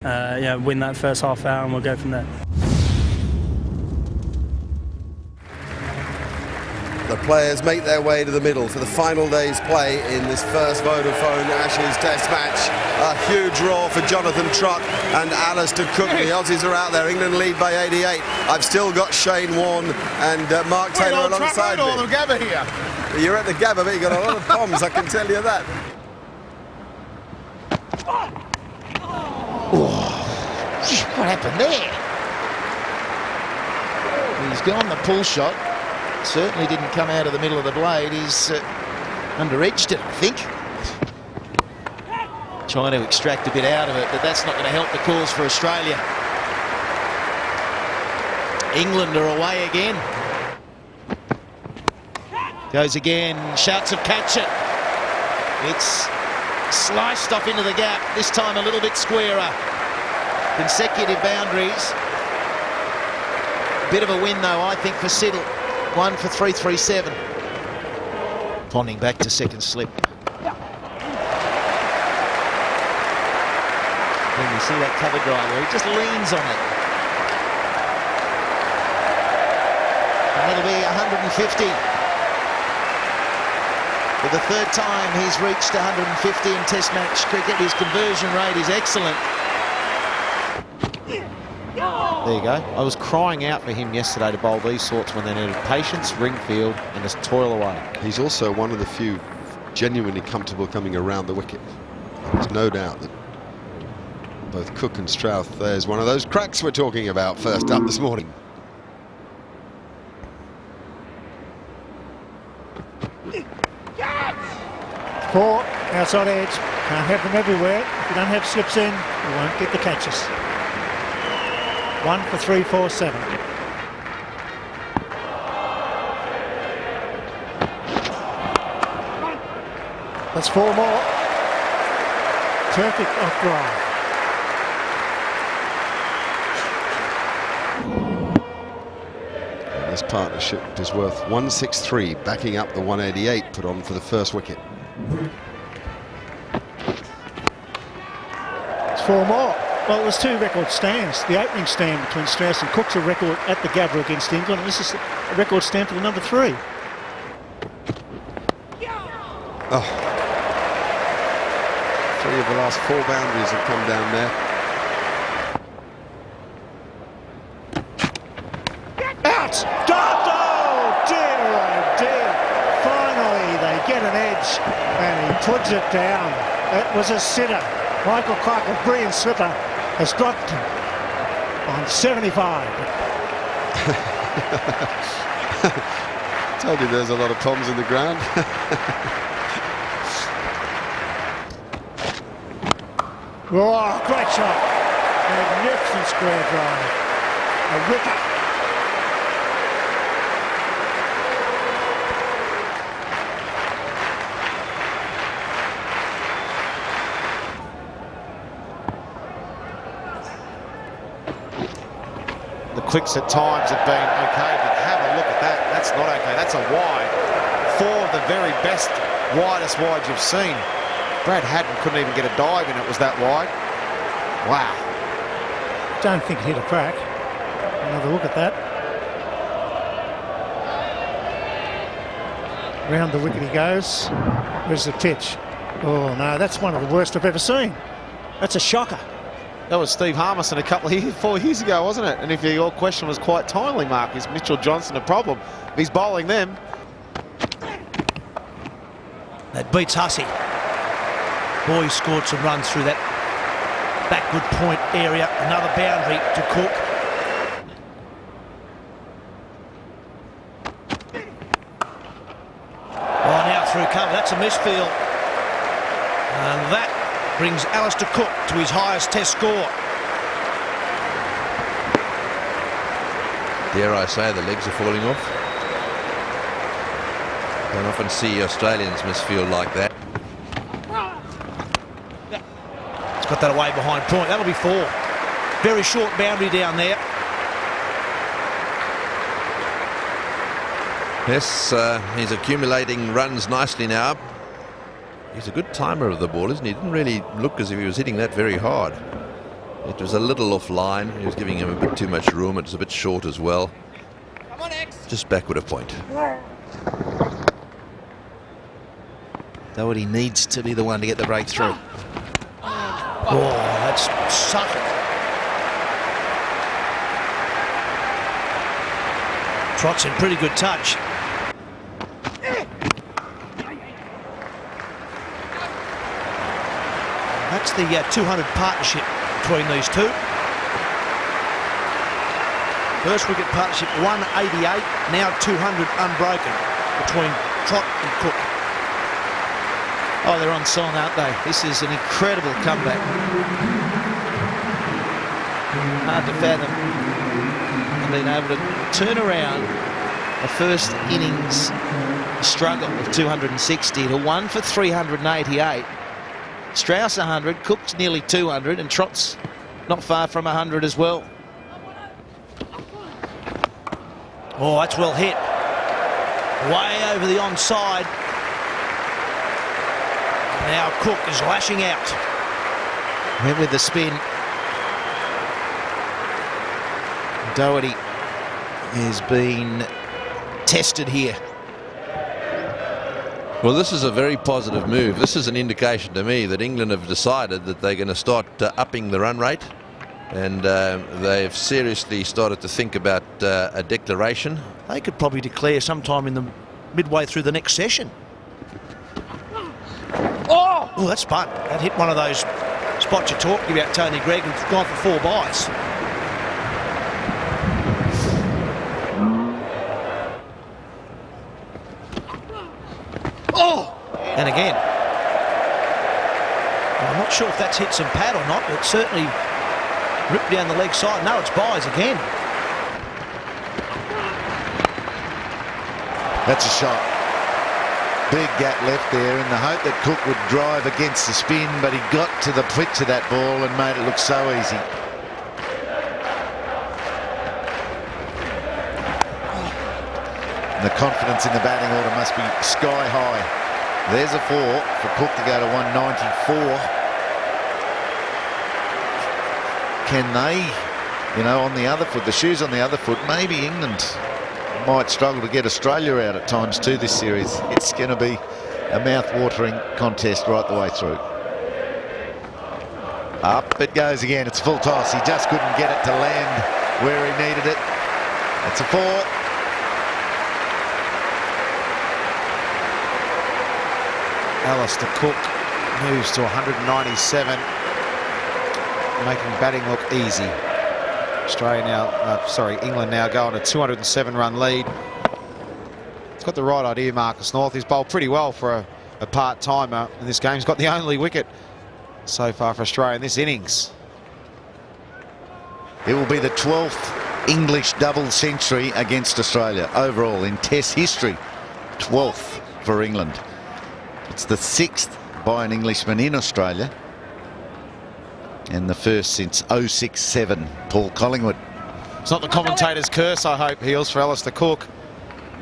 Win that first half hour and we'll go from there. The players make their way to the middle for the final day's play in this first Vodafone Ashes Test match. A huge roar for Jonathan Trott and Alistair Cook. The Aussies are out there. England lead by 88. I've still got Shane Warne and Mark Taylor alongside me. We're the Gabba here. You're at the Gabba, but you've got a lot of bombs, I can tell you that. What happened there? He's gone the pull shot. Certainly didn't come out of the middle of the blade. He's under-edged it, I think. Trying to extract a bit out of it, but that's not going to help the cause for Australia. England are away again. Goes again, shouts of catch it. It's sliced off into the gap, this time a little bit squarer. Consecutive boundaries. Bit of a win though, I think, for Siddle. 1 for 337. Ponding back to second slip. Then you see that cover drive where he just leans on it. And that'll be 150. For the third time he's reached 150 in Test match cricket. His conversion rate is excellent. There you go. I was crying out for him yesterday to bowl these sorts when they needed patience, ring field, and just toil away. He's also one of the few genuinely comfortable coming around the wicket. There's no doubt that both Cook and Strauss, there's one of those cracks we're talking about first up this morning. Four, outside edge. Can't have them everywhere. If you don't have slips in, you won't get the catches. 1 for 347. That's 4 more. Perfect off drive. And this partnership is worth 163, backing up the 188 put on for the first wicket. It's 4 more. Well, it was 2 record stands. The opening stand between Strauss and Cook's a record at the Gabba against England. And this is a record stand for the number 3. Oh. 3 of the last 4 boundaries have come down there. Out! Dot! Oh dear. Finally they get an edge and he puts it down. It was a sitter. Michael Clark, a brilliant slipper, has dropped him on 75. Told you there's a lot of problems in the ground. Oh, great shot. Magnificent square drive. A ripper. The quicks at times have been okay, but have a look at that. That's not okay. That's a wide. 4 of the very best, widest wides you've seen. Brad Haddon couldn't even get a dive in, it was that wide. Wow. Don't think it hit a crack. Another look at that. Round the wicket he goes. Where's the pitch? Oh no, that's one of the worst I've ever seen. That's a shocker. That was Steve Harmison a couple of years, 4 years ago, wasn't it? And if your question was quite timely, Mark, is Mitchell Johnson a problem? If he's bowling them. That beats Hussey. Boy scored some runs through that backward point area. Another boundary to Cook. Oh, now through cover. That's a misfield. And that brings Alistair Cook to his highest Test score. Dare I say the legs are falling off? Don't often see Australians misfield like that. He's got that away behind point. That'll be 4. Very short boundary down there. Yes, he's accumulating runs nicely now. He's a good timer of the ball, isn't he? He didn't really look as if he was hitting that very hard. It was a little offline. He was giving him a bit too much room. It was a bit short as well. Just backward of point. Doherty needs to be the one to get the breakthrough. Oh, that's subtle. Trot's in pretty good touch. That's the 200 partnership between these two. First wicket partnership 188, now 200 unbroken between Trot and Cook. Oh, they're on song, aren't they? This is an incredible comeback. Hard to fathom. They've been able to turn around a first innings struggle of 260 to one for 388. Strauss 100, Cook's nearly 200, and Trot's not far from 100 as well. Oh, that's well hit. Way over the onside. Now Cook is lashing out. Went with the spin. Doherty has been tested here. Well, this is a very positive move. This is an indication to me that England have decided that they're going to start upping the run rate, and they've seriously started to think about a declaration. They could probably declare sometime in the midway through the next session. Oh, that's spun. That hit one of those spots you're talking about, Tony Greig, and gone for 4 byes. Oh! And again. I'm not sure if that's hit some pad or not, but certainly ripped down the leg side. No, it's byes again. That's a shot. Big gap left there in the hope that Cook would drive against the spin, but he got to the pitch of that ball and made it look so easy. And the confidence in the batting order must be sky high. There's a 4 for Cook to go to 194. Can they, you know, on the other foot, the shoes on the other foot, maybe England might struggle to get Australia out at times too this series. It's going to be a mouth-watering contest right the way through. Up it goes again. It's full toss. He just couldn't get it to land where he needed it. It's a 4. Alistair Cook moves to 197, making batting look easy. England now go on a 207-run lead. He's got the right idea, Marcus North. He's bowled pretty well for a part-timer in this game. He's got the only wicket so far for Australia in this innings. It will be the 12th English double century against Australia overall in Test history. 12th for England. It's the 6th by an Englishman in Australia, and the first since 06-07, Paul Collingwood. It's not the commentator's curse, I hope, Heels, for Alistair Cook.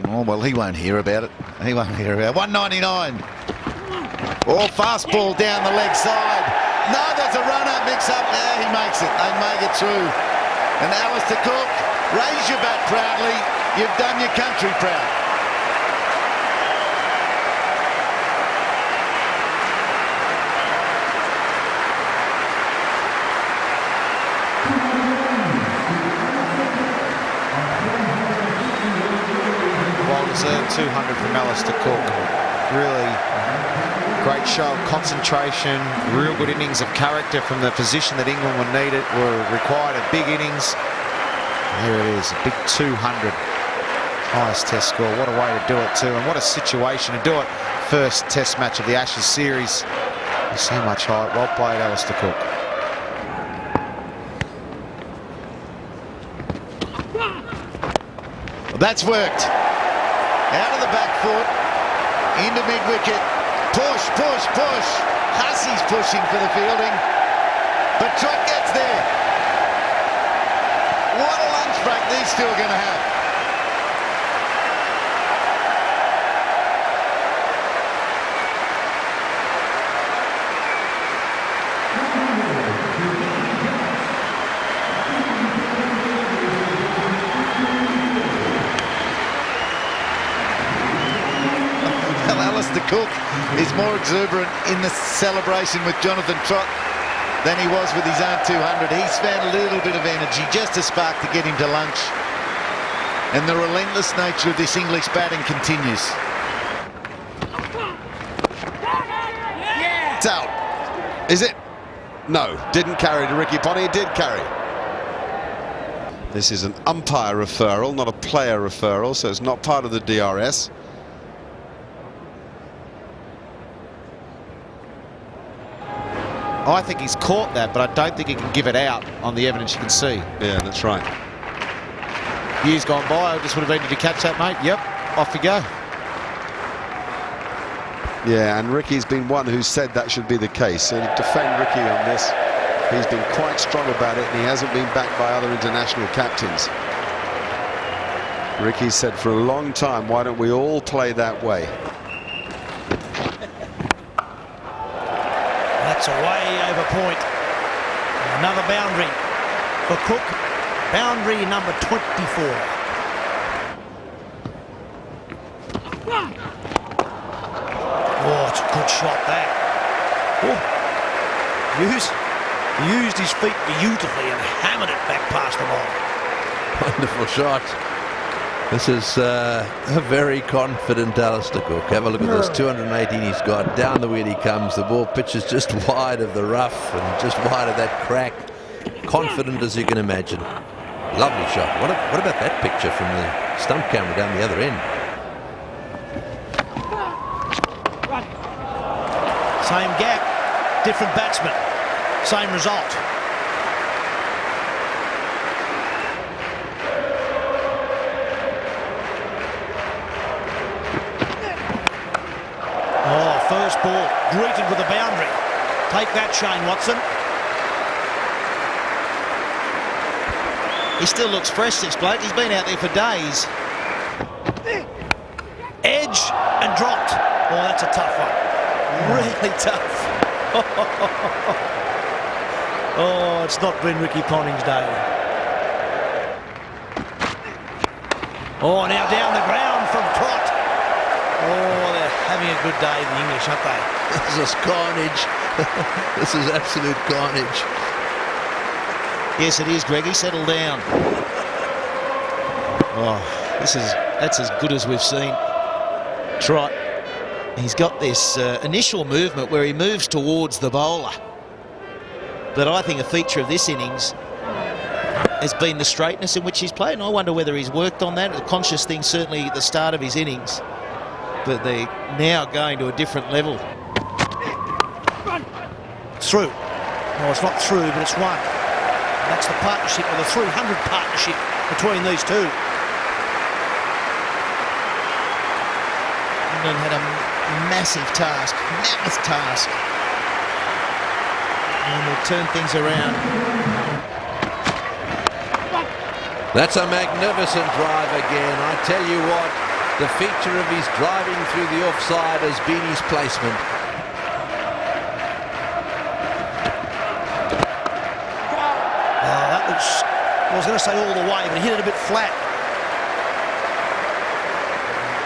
Oh, well, he won't hear about it. He won't hear about it. 199. Oh, fast ball down the leg side. No, there's a runner mix-up. Yeah, he makes it. They make it through. And Alistair Cook, raise your bat proudly. You've done your country proud. Well-deserved 200 from Alistair Cook. Really great show of concentration, real good innings of character from the position that England would need it, required a big innings. Here it is, a big 200. Highest test score. What a way to do it too, and what a situation to do it. First test match of the Ashes series. So much height. Well played, Alistair Cook. That's worked. Out of the back foot, into mid-wicket. Push, push, push. Hussey's pushing for the fielding, but Trot gets there. What a lunch break these two are going to have. Cook is more exuberant in the celebration with Jonathan Trott than he was with his own 200. He's found a little bit of energy, just a spark to get him to lunch. And the relentless nature of this English batting continues. It's out. Is it? No, didn't carry to Ricky Ponting. It did carry. This is an umpire referral, not a player referral, so it's not part of the DRS. I think he's caught that, but I don't think he can give it out on the evidence you can see. Yeah, that's right. Years gone by, I just would have been, did you catch that, mate? Yep, off you go. Yeah, and Ricky's been one who said that should be the case. So to defend Ricky on this, he's been quite strong about it, and he hasn't been backed by other international captains. Ricky said for a long time, why don't we all play that way? That's a way over point. Another boundary for Cook. Boundary number 24. Oh, it's a good shot, that. Oh. Used his feet beautifully and hammered it back past the ball. Wonderful shot. This is a very confident Alistair Cook. Have a look at this, 218 he's got. Down the wheel he comes. The ball pitches just wide of the rough and just wide of that crack. Confident as you can imagine. Lovely shot. What about that picture from the stump camera down the other end? Same gap, different batsman, same result. Oh, first ball, greeted with a boundary. Take that, Shane Watson. He still looks fresh, this bloke. He's been out there for days. Edge and dropped. Oh, that's a tough one. Really tough. Oh, it's not been Ricky Ponting's day. Oh, now down the ground from Trott. Oh, they're having a good day, the English, aren't they? This is carnage. This is absolute carnage. Yes, it is, Greggy. Settle down. Oh, that's as good as we've seen. Trott. He's got this initial movement where he moves towards the bowler. But I think a feature of this innings has been the straightness in which he's played. And I wonder whether he's worked on that. A conscious thing, certainly at the start of his innings. But they're now going to a different level. Through. No, it's not through, but it's one. That's the partnership, or the 300 partnership between these two. England had a massive task, mammoth task. And we'll turn things around. That's a magnificent drive again. I tell you what, the feature of his driving through the offside has been his placement. I was going to say all the way, but he hit it a bit flat.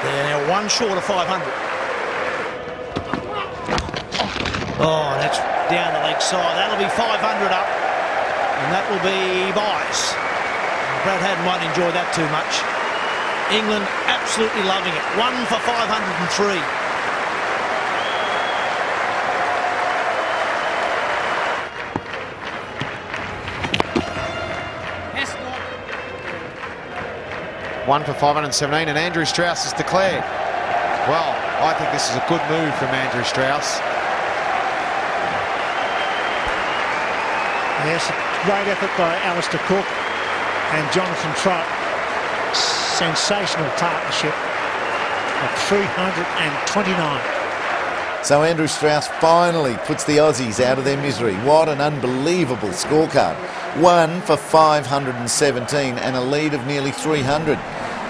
They're now one short of 500. Oh, that's down the leg side. That'll be 500 up, and that will be buys. Brad Haddin won't enjoy that too much. England absolutely loving it. 1 for 503. One for 517, and Andrew Strauss is declared. Well, I think this is a good move from Andrew Strauss. Yes, great effort by Alistair Cook and Jonathan Trott. Sensational partnership at 329. So Andrew Strauss finally puts the Aussies out of their misery. What an unbelievable scorecard. 1 for 517 and a lead of nearly 300.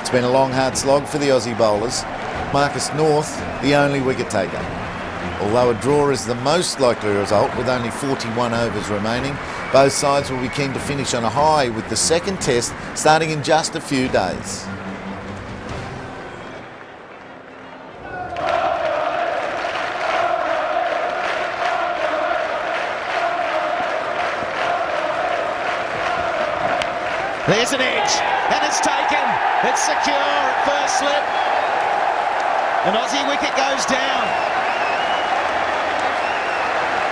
It's been a long, hard slog for the Aussie bowlers. Marcus North, the only wicket taker. Although a draw is the most likely result with only 41 overs remaining, both sides will be keen to finish on a high with the second test starting in just a few days. There's an edge, and it's taken. It's secure at first slip. An Aussie wicket goes down.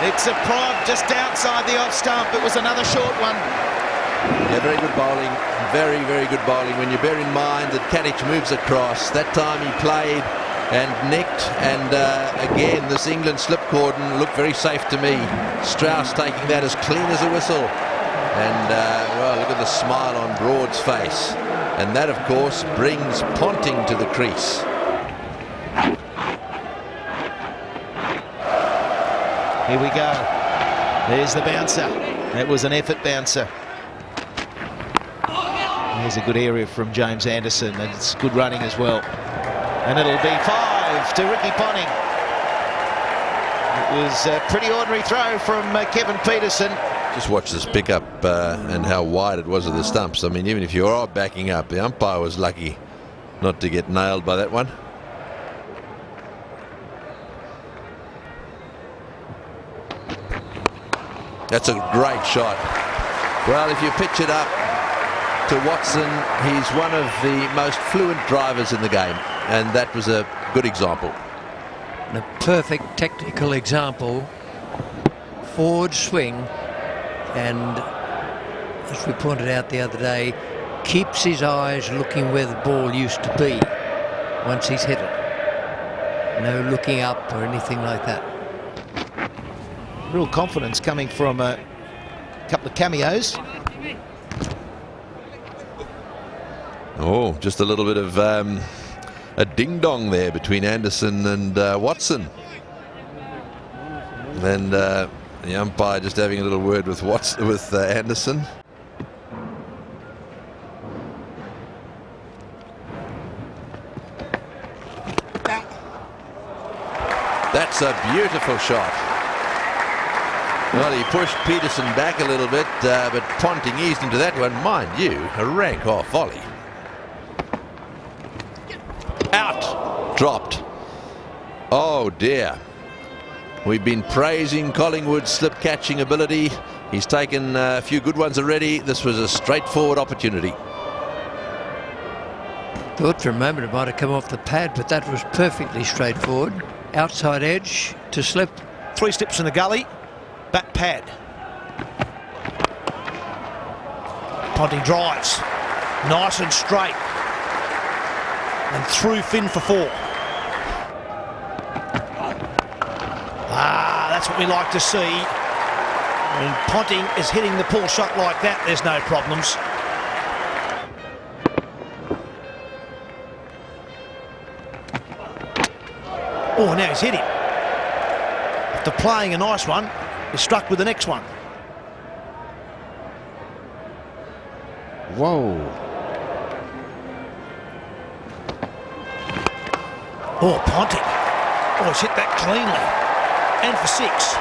It's a prod just outside the off stump. It was another short one. Yeah, very good bowling. Very, very good bowling. When you bear in mind that Kadich moves across, that time he played and nicked, and again this England slip cordon looked very safe to me. Strauss taking that as clean as a whistle, and well, look at the smile on Broad's face, and that of course brings Ponting to the crease. Here we go. There's the bouncer. That was an effort bouncer. There's a good area from James Anderson, and it's good running as well. And it'll be 5 to Ricky Ponting. It was a pretty ordinary throw from Kevin Peterson. Just watch this pickup and how wide it was of the stumps. I mean, even if you are backing up, the umpire was lucky not to get nailed by that one. That's a great shot. Well, if you pitch it up to Watson, he's one of the most fluent drivers in the game, and that was a good example. A perfect technical example. Forward swing, and as we pointed out the other day, keeps his eyes looking where the ball used to be once he's hit it. No looking up or anything like that. Real confidence coming from a couple of cameos. Oh, just a little bit of a ding-dong there between Anderson and Watson. And the umpire just having a little word with Anderson. That's a beautiful shot. Well, he pushed Peterson back a little bit, but Ponting eased into that one. Mind you, a rank off volley. Out. Dropped. Oh, dear. We've been praising Collingwood's slip-catching ability. He's taken a few good ones already. This was a straightforward opportunity. Thought for a moment it might have come off the pad, but that was perfectly straightforward. Outside edge to slip. 3 steps in the gully. Back pad. Ponting drives. Nice and straight. And through Finn for 4. That's what we like to see. When Ponting is hitting the pull shot like that, there's no problems. Oh, now he's hit him. After playing a nice one, he's struck with the next one. Whoa. Oh, Ponting. Oh, he's hit that cleanly. And for 6.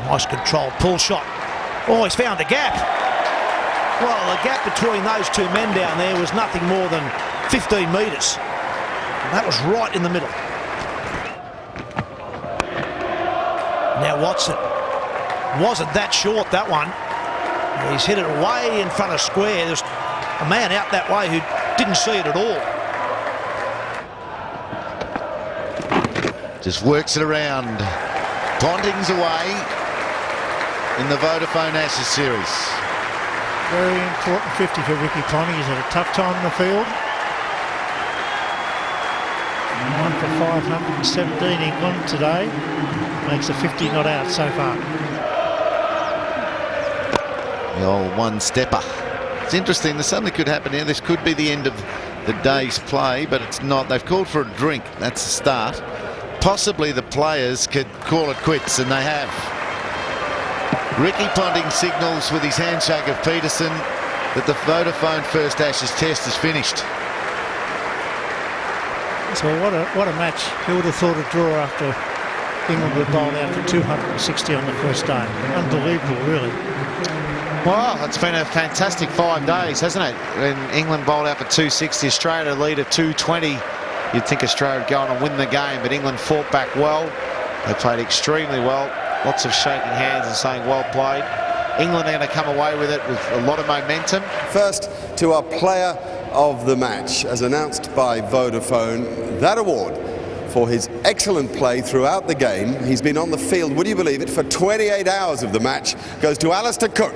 Nice controlled pull shot. Oh, he's found a gap. Well, the gap between those two men down there was nothing more than 15 metres. And that was right in the middle. Now Watson. Wasn't that short, that one. He's hit it way in front of square. There's a man out that way who didn't see it at all. Just works it around. Ponting's away in the Vodafone Ashes series. Very important 50 for Ricky Ponting. He's had a tough time in the field. 1 for 517 England today. Makes a 50 not out so far. The old one-stepper. It's interesting. Something could happen here. This could be the end of the day's play, but it's not. They've called for a drink. That's the start. Possibly the players could call it quits, and they have. Ricky Ponting signals with his handshake of Peterson that the Vodafone First Ashes test is finished. So what a match. Who would have thought a draw after England were bowled out for 260 on the first day? Unbelievable, really. Well, it's been a fantastic 5 days, hasn't it? When England bowled out for 260, Australia lead at 220. You'd think Australia would go on and win the game, but England fought back well. They played extremely well. Lots of shaking hands and saying well played. England are going to come away with it with a lot of momentum. First to our player of the match, as announced by Vodafone, that award for his excellent play throughout the game. He's been on the field, would you believe it, for 28 hours of the match, goes to Alistair Cook.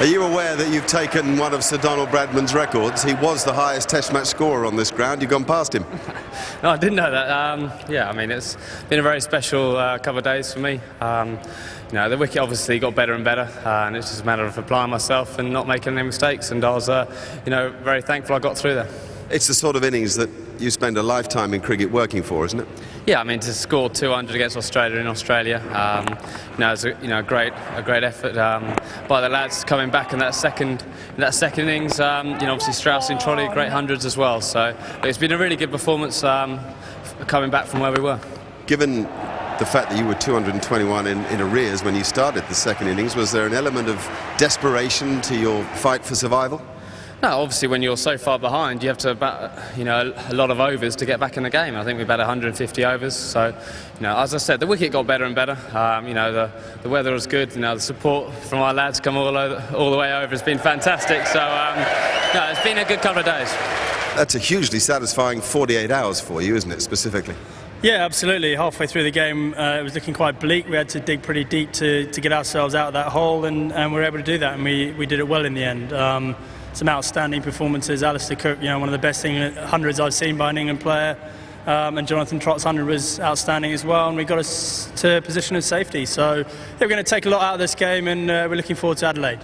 Are you aware that you've taken one of Sir Donald Bradman's records? He was the highest Test match scorer on this ground. You've gone past him. No, I didn't know that. Yeah, I mean, it's been a very special couple of days for me. You know, the wicket obviously got better and better, and it's just a matter of applying myself and not making any mistakes. And I was, you know, very thankful I got through there. It's the sort of innings that you spend a lifetime in cricket working for, isn't it? Yeah, I mean, to score 200 against Australia in Australia, you know, it's a great effort by the lads coming back in that second innings. You know, obviously Strauss and Trolley, great hundreds as well. So it's been a really good performance coming back from where we were. Given the fact that you were 221 in arrears when you started the second innings, was there an element of desperation to your fight for survival? No, obviously when you're so far behind, you have to bat, you know, a lot of overs to get back in the game. I think we've had 150 overs. So, you know, as I said, the wicket got better and better. You know, the weather was good. You know, the support from our lads come all the way over has been fantastic. So, no, it's been a good couple of days. That's a hugely satisfying 48 hours for you, isn't it, specifically? Yeah, absolutely. Halfway through the game, it was looking quite bleak. We had to dig pretty deep to get ourselves out of that hole, and we were able to do that, and we did it well in the end. Some outstanding performances. Alistair Cook, you know, one of the best hundreds I've seen by an England player, and Jonathan Trott's 100 was outstanding as well, and we got us to a position of safety. So yeah, we're going to take a lot out of this game, and we're looking forward to Adelaide.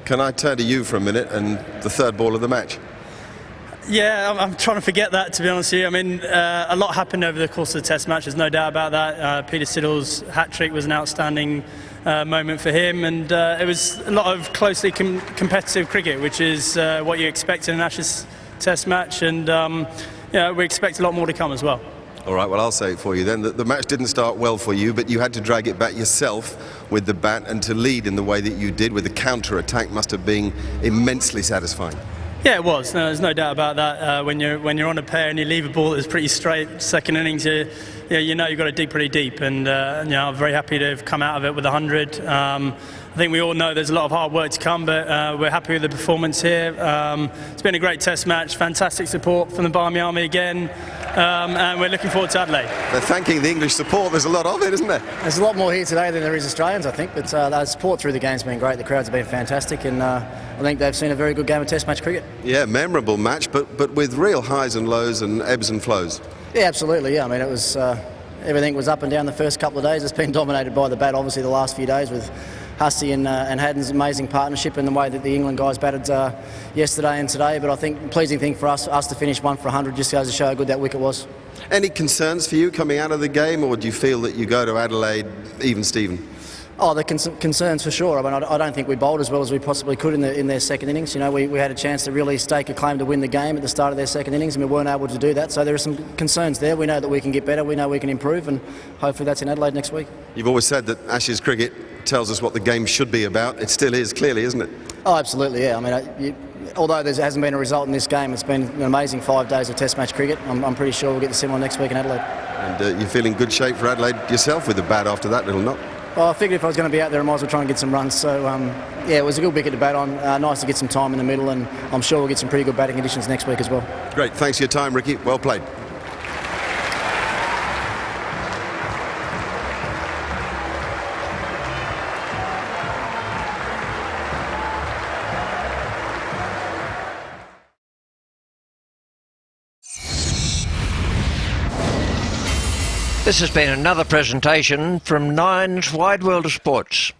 Can I turn to you for a minute and the third ball of the match? Yeah, I'm trying to forget that, to be honest with you. I mean, a lot happened over the course of the Test match, there's no doubt about that. Peter Siddle's hat-trick was an outstanding moment for him, and it was a lot of closely competitive cricket, which is what you expect in an Ashes Test match, and yeah, we expect a lot more to come as well. All right, well, I'll say it for you then. The match didn't start well for you, but you had to drag it back yourself with the bat, and to lead in the way that you did with the counter-attack must have been immensely satisfying. Yeah, it was. No, there's no doubt about that. When you're on a pair and you leave a ball that's pretty straight, second innings, you know you've got to dig pretty deep. And you know, I'm very happy to have come out of it with 100. I think we all know there's a lot of hard work to come, but we're happy with the performance here. It's been a great Test match. Fantastic support from the Barmy Army again, and we're looking forward to Adelaide. They're thanking the English support. There's a lot of it, isn't there? There's a lot more here today than there is Australians, I think. But the support through the game's been great. The crowds have been fantastic, and I think they've seen a very good game of Test match cricket. Yeah, memorable match, but with real highs and lows and ebbs and flows. Yeah, absolutely. Yeah, I mean, it was everything was up and down the first couple of days. It's been dominated by the bat, obviously, the last few days with Hussey and Haddon's amazing partnership and the way that the England guys batted yesterday and today. But I think the pleasing thing for us to finish 1 for 100 just goes to show how good that wicket was. Any concerns for you coming out of the game, or do you feel that you go to Adelaide even Steven? Oh, the concerns for sure. I mean, I don't think we bowled as well as we possibly could in their second innings. You know, we had a chance to really stake a claim to win the game at the start of their second innings, and we weren't able to do that. So there are some concerns there. We know that we can get better. We know we can improve, and hopefully that's in Adelaide next week. You've always said that Ashes cricket tells us what the game should be about. It still is, clearly, isn't it? Oh, absolutely, yeah. I mean, although there hasn't been a result in this game, it's been an amazing 5 days of Test match cricket. I'm pretty sure we'll get the similar next week in Adelaide. And you're feeling good shape for Adelaide yourself with the bat after that little knock? Well, I figured if I was going to be out there, I might as well try and get some runs. So, yeah, it was a good wicket to bat on. Nice to get some time in the middle, and I'm sure we'll get some pretty good batting conditions next week as well. Great. Thanks for your time, Ricky. Well played. This has been another presentation from Nine's Wide World of Sports.